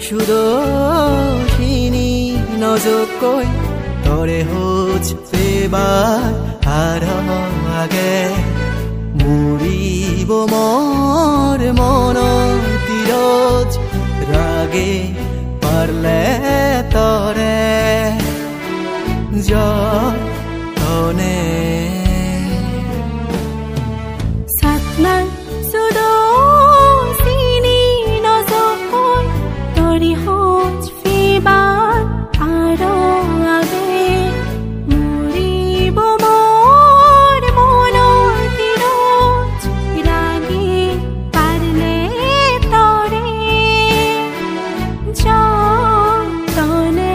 সুদোষিনী নজকৈ তৰে hose পেবাৰ R আগে মুৰিব মোৰ মনৰ তীৰত ৰাগে পাৰলে তৰে যতনে সাতমান সুদোষিনী নজকৈ তৰি হোজ পেবাৰ আৰ আগে মুৰিব মোৰ মনৰ তীৰত ৰাগে পাৰলে তৰে যতনে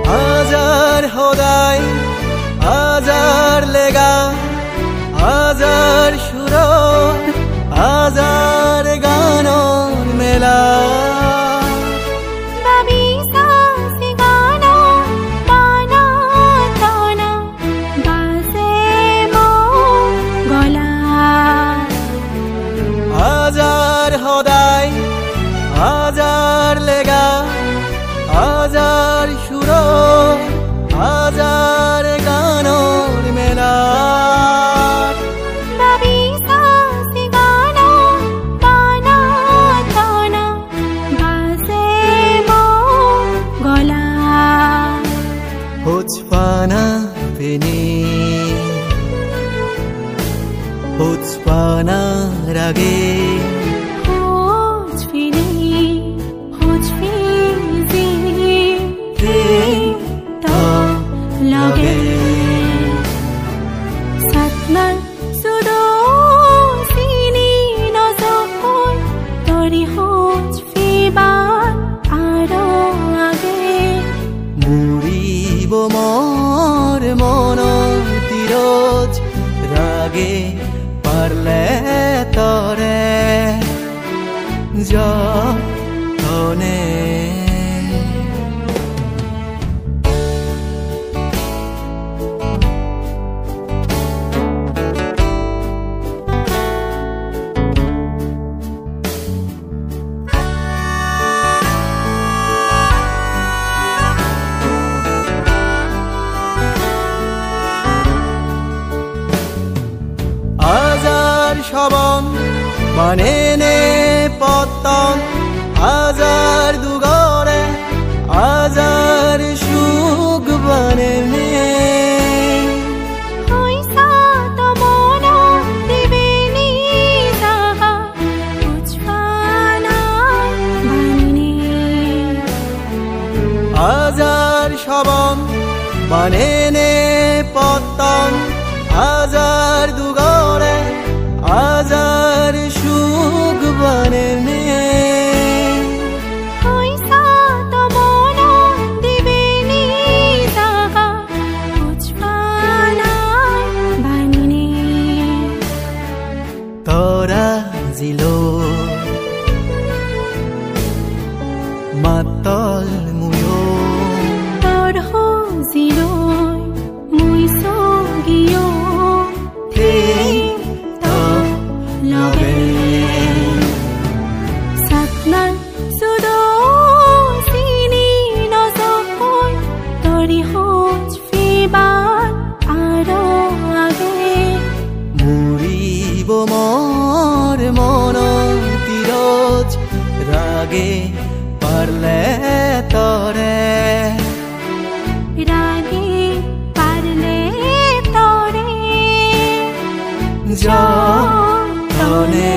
হাজাৰ সদায় হাজাৰ লেগা হাজাৰ সুৰত হাজাৰ গানৰ মেলা হাজাৰ সদায় হাজাৰ লেগা হাজাৰ সুৰত হাজাৰ গানৰ মেলা Hutspana peni Hutspana rage lage satman sudoshini nozokoi tori hoch fibar aro age muribo mor monor tirot rage parle tore jotone Shaban মানে নে পতন হাজার দুগরে হাজার সুখ বনে নে হইসা তো মন দিবেনি সাহা উছপানা বানিনে হাজার শবন মানে নে পতন হাজার দুগরে হাজার সুখ বনে হইসা তো মন দিবেনি সাহা উছপানা বানিনে তোরা জিলো মাতল মুয়ো তোর হজিলো মুই সগিও satman sudoshini nozokoi tori hoch fibar aro age মুরিব মোর মনৰ তীৰত ৰাগে পাৰলে তৰে rage parle tore যতনে